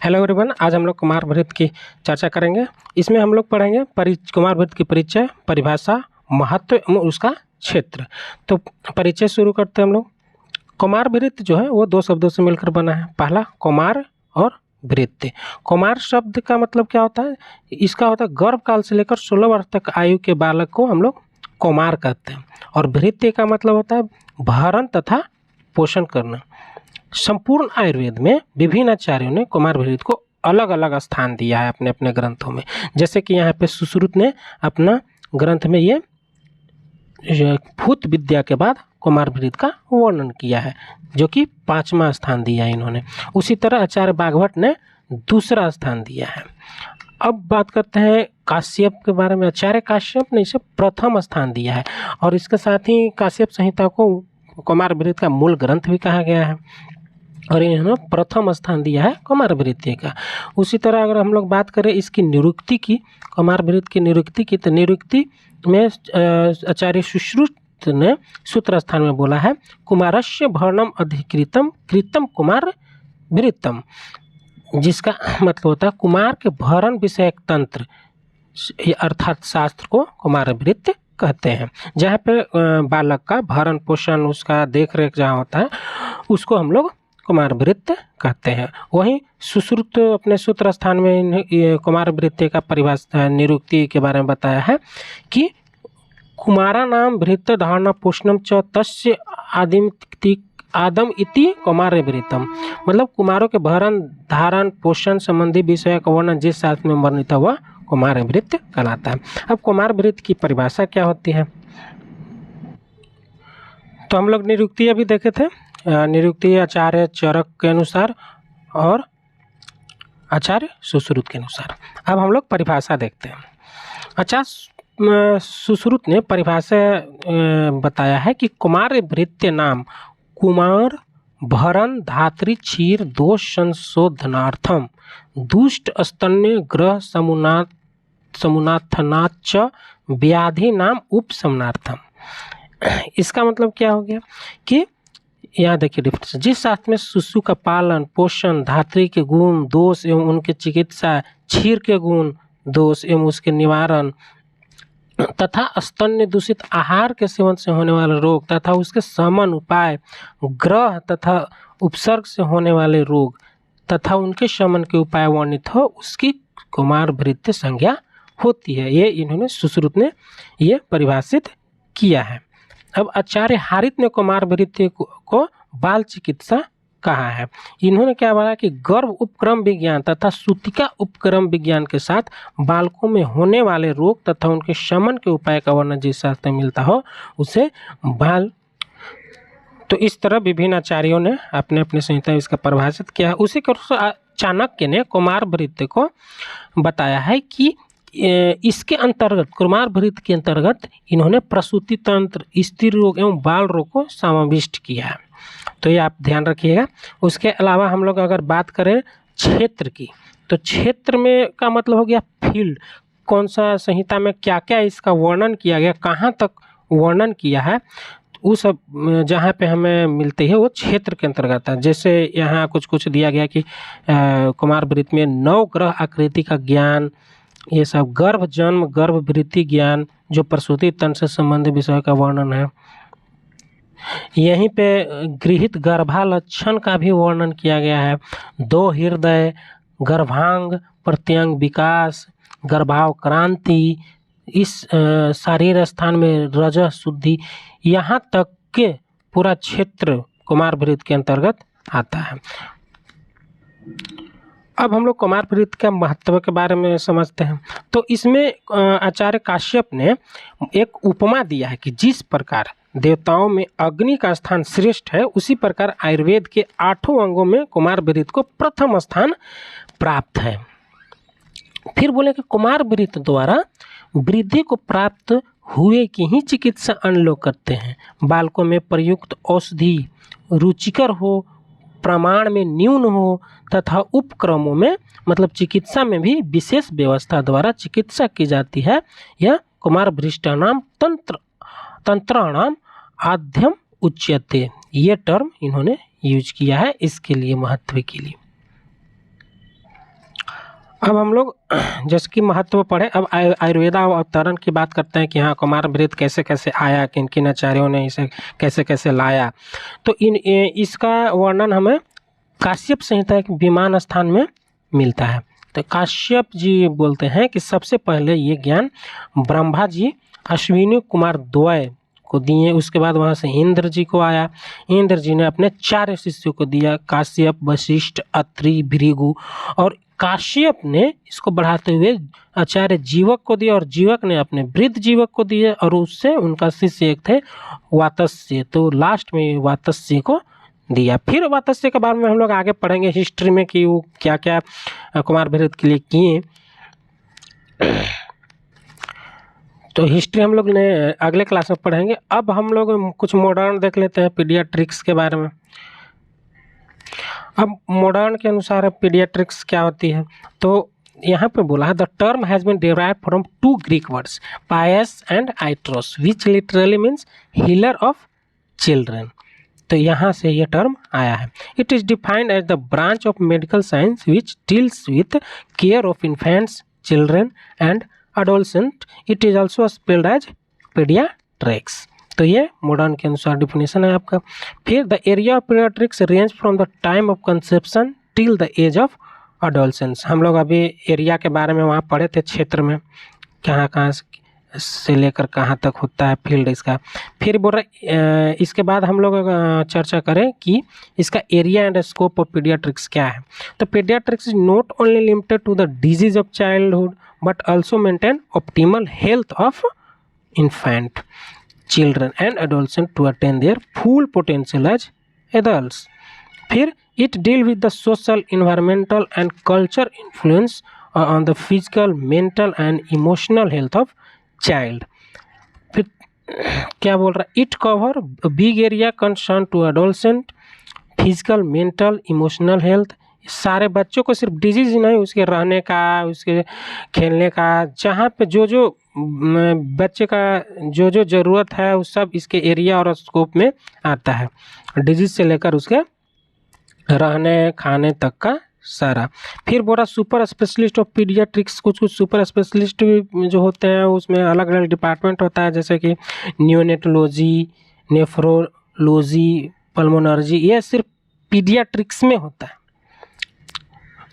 Hello everyone, आज हम लोग कुमार वृत्त की चर्चा करेंगे। इसमें हम लोग पढ़ेंगे कुमार वृत्त की परिचय, परिभाषा, महत्व एवं उसका क्षेत्र। तो परिचय शुरू करते हैं हम लोग। कुमार वृत्त जो है वो दो शब्दों से मिलकर बना है। पहला कुमार और वृत्त। कुमार शब्द का मतलब क्या होता है? इसका होता है गर्भ काल से लेकर 16 वर्ष तक आयु के बालक को हम लोग कुमार कहते हैं। और वृत्त का मतलब होता है भरण तथा पोषण करना। संपूर्ण आयुर्वेद में विभिन्न आचार्यों ने कुमार वृत्त को अलग अलग स्थान दिया है अपने अपने ग्रंथों में। जैसे कि यहाँ पे सुश्रुत ने अपना ग्रंथ में ये भूत विद्या के बाद कुमार वृत्त का वर्णन किया है, जो कि 5वां स्थान दिया है इन्होंने। उसी तरह आचार्य बागभट्ट ने दूसरा स्थान दिया है। अब बात करते हैं काश्यप के बारे में। आचार्य काश्यप ने इसे प्रथम स्थान दिया है और इसके साथ ही काश्यप संहिता को कुमार वृत्त का मूल ग्रंथ भी कहा गया है और इन्होंने प्रथम स्थान दिया है कुमार वृत्त का। उसी तरह अगर हम लोग बात करें इसकी निरुक्ति की, कुमार वृत्त की निरुक्ति की, तो निरुक्ति में आचार्य सुश्रुत ने सूत्र स्थान में बोला है कुमारस्य भरणम अधिकृतम कृतम कुमार वृत्तम, जिसका मतलब होता है कुमार के भरण विषयक तंत्र अर्थात शास्त्र को कुमार वृत्त कहते हैं। जहाँ पे बालक का भरण पोषण, उसका देख रेख जहाँ होता है, उसको हम लोग कुमार वृत्त कहते हैं। वहीं सुश्रुत अपने सूत्र स्थान में कुमार वृत्त का परिभाषा निरुक्ति के बारे में बताया है कि कुमारा नाम वृत्त धारणा पोषणम च तस्य आदम इति कुमार वृत्तम, मतलब कुमारों के भरण धारण पोषण संबंधी विषय का वर्णन जिस शास्त्र में वर्णित हुआ कुमार वृत्त कहलाता है। अब कुमार वृत्त की परिभाषा क्या होती है? तो हम लोग निरुक्ति अभी देखे थे। निरुक्ति आचार्य चरक के अनुसार और आचार्य सुश्रुत के अनुसार। अब हम लोग परिभाषा देखते हैं। आचार्य सुश्रुत ने परिभाषा बताया है कि कुमार वृत्त नाम कुमार भरण धात्री क्षीर दोष संशोधनार्थम दुष्ट स्तन्य ग्रह समुनाथनाच व्याधि नाम उपशमनार्थम। इसका मतलब क्या हो गया कि यहाँ देखिए डिफरेंस। जिस शास्त्र में शिशु का पालन पोषण, धात्री के गुण दोष एवं उनके चिकित्सा, क्षीर के गुण दोष एवं उसके निवारण तथा स्तन्य दूषित आहार के सेवन से होने वाले रोग तथा उसके शमन उपाय, ग्रह तथा उपसर्ग से होने वाले रोग तथा उनके शमन के उपाय वर्णित हो, उसकी कुमार वृत्त संज्ञा होती है। ये इन्होंने सुश्रुत ने ये परिभाषित किया है। अब आचार्य हारित ने कुमार वृत्त को बाल चिकित्सा कहा है। इन्होंने क्या बोला कि गर्भ उपक्रम विज्ञान तथा सूतिका उपक्रम विज्ञान के साथ बालकों में होने वाले रोग तथा उनके शमन के उपाय का वर्णन जिस शास्त्र में मिलता हो उसे बाल। तो इस तरह विभिन्न आचार्यों ने अपने अपने संहिता इसका परिभाषित किया है। उसी के अनुसार चाणक्य ने कुमार वृत्त को बताया है कि इसके अंतर्गत कुमार वृत्त के अंतर्गत इन्होंने प्रसूति तंत्र, स्त्री रोग एवं बाल रोग को समाविष्ट किया है। तो ये आप ध्यान रखिएगा। उसके अलावा हम लोग अगर बात करें क्षेत्र की, तो क्षेत्र में का मतलब हो गया फील्ड, कौन सा संहिता में क्या क्या इसका वर्णन किया गया, कहाँ तक वर्णन किया है, वो सब जहाँ पे हमें मिलते हैं वो क्षेत्र के अंतर्गत है। जैसे यहाँ कुछ कुछ दिया गया कि कुमार वृत्त में 9 ग्रह आकृति का ज्ञान, ये सब गर्भ जन्म गर्भ वृत्ति ज्ञान जो प्रसूति तंत्र से संबंधित विषय का वर्णन है। यहीं पे गृहित गर्भालक्षण का भी वर्णन किया गया है। 2 हृदय, गर्भांग प्रत्यंग विकास, गर्भाव क्रांति, इस शारीर स्थान में रजः शुद्धि, यहाँ तक के पूरा क्षेत्र कुमार वृत्त के अंतर्गत आता है। अब हम लोग कुमार वृत्त के महत्व के बारे में समझते हैं। तो इसमें आचार्य काश्यप ने एक उपमा दिया है कि जिस प्रकार देवताओं में अग्नि का स्थान श्रेष्ठ है, उसी प्रकार आयुर्वेद के 8 अंगों में कुमार वृत्त को प्रथम स्थान प्राप्त है। फिर बोले कि कुमार वृत्त द्वारा वृद्धि को प्राप्त हुए की ही चिकित्सा अन्य लोग करते हैं। बालकों में प्रयुक्त औषधि रुचिकर हो, प्रमाण में न्यून हो तथा उपक्रमों में मतलब चिकित्सा में भी विशेष व्यवस्था द्वारा चिकित्सा की जाती है। यह कुमार वृष्टानाम तंत्राणाम आद्यम उच्यते, ये टर्म इन्होंने यूज किया है इसके लिए महत्व के लिए। अब हम लोग जैसे कि महत्व पढ़े, अब आयुर्वेदा अवतरण की बात करते हैं कि हाँ कुमारव्रत कैसे कैसे आया, किन किन आचार्यों ने इसे कैसे कैसे लाया। तो इसका वर्णन हमें काश्यप संहिता के विमान स्थान में मिलता है। तो काश्यप जी बोलते हैं कि सबसे पहले ये ज्ञान ब्रह्मा जी अश्विनी कुमार द्वय को दिए, उसके बाद वहाँ से इंद्र जी को आया, इंद्र जी ने अपने 4 शिष्यों को दिया, काश्यप, वशिष्ठ, अत्रि, भृगु, और काश्यप ने इसको बढ़ाते हुए आचार्य जीवक को दिया, और जीवक ने अपने वृद्ध जीवक को दिए, और उससे उनका शिष्य एक थे वातस्य, तो लास्ट में वातस्य को दिया। फिर वातस्य के बारे में हम लोग आगे पढ़ेंगे हिस्ट्री में कि वो क्या क्या कुमारव्रत के लिए किए। तो हिस्ट्री हम लोग ने अगले क्लास में पढ़ेंगे। अब हम लोग कुछ मॉडर्न देख लेते हैं पीडियाट्रिक्स के बारे में। अब मॉडर्न के अनुसार पीडियाट्रिक्स क्या होती है, तो यहाँ पे बोला है the term has been derived from 2 Greek words pais and iatros which literally means healer of children. तो यहाँ से ये टर्म आया है। It is defined as the branch of medical science which deals with care of infants, children and adolescent. It is also spelled as paediatrics. तो ये modern के अनुसार डिफिनेशन है आपका। फिर the area of paediatrics range from the time of conception till the age of adolescence. हम लोग अभी एरिया के बारे में वहाँ पढ़े थे, क्षेत्र में कहाँ कहाँ से लेकर कहाँ तक होता है फील्ड इसका। फिर बोल रहे इसके बाद हम लोग चर्चा करें कि इसका area and scope of paediatrics क्या है। तो paediatrics is not only limited to the disease of childhood but also maintain optimal health of infant, children and adolescents to attain their full potential as adults. फिर it deal with the social, environmental and culture influence on the physical, mental and emotional health of child. फिर क्या बोल रहा है, it cover a big area concerned to adolescent physical, mental, emotional health। सारे बच्चों को सिर्फ डिजीज ही नहीं, उसके रहने का, उसके खेलने का, जहाँ पे जो जो बच्चे का जो जो ज़रूरत है वो सब इसके एरिया और स्कोप में आता है, डिजीज से लेकर उसके रहने खाने तक का सारा। फिर बोला सुपर स्पेशलिस्ट ऑफ पीडियाट्रिक्स, कुछ कुछ सुपर स्पेशलिस्ट जो होते हैं उसमें अलग अलग डिपार्टमेंट होता है, जैसे कि न्यूनेटोलॉजी, नेफ्रोलॉजी, पल्मोनर्जी, ये सिर्फ पीडियाट्रिक्स में होता है।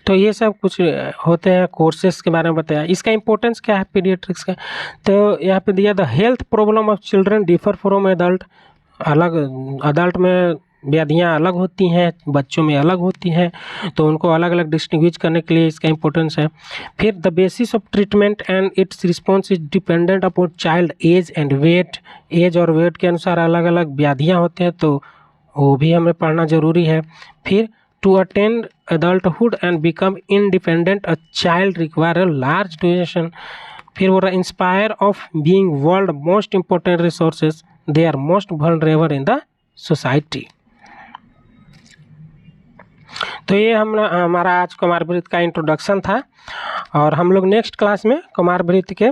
तो ये सब कुछ होते हैं, कोर्सेस के बारे में बताया। इसका इंपॉर्टेंस क्या है पीडियाट्रिक्स का, तो यहाँ पे दिया the health problem of children differ from adult. अलग अडल्ट में व्याधियाँ अलग होती हैं, बच्चों में अलग होती हैं, तो उनको अलग अलग डिस्टिंग्विश करने के लिए इसका इंपॉर्टेंस है। फिर the basis of treatment and its response is dependent upon child age and weight. Age और वेट के अनुसार अलग अलग व्याधियाँ होते हैं, तो वो भी हमें पढ़ना ज़रूरी है। फिर to attain adulthood and become independent, a child require a large duration। फिर वो रहा inspire of being world most important resources, they are most vulnerable in the society। तो ये हमारा आज कुमारव्रत का इंट्रोडक्शन था, और हम लोग नेक्स्ट क्लास में कुमारव्रत के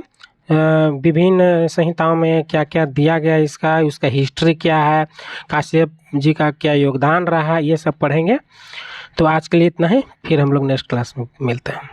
विभिन्न संहिताओं में क्या क्या दिया गया, उसका हिस्ट्री क्या है, काश्यप जी का क्या योगदान रहा, ये सब पढ़ेंगे। तो आज के लिए इतना ही, फिर हम लोग नेक्स्ट क्लास में मिलते हैं।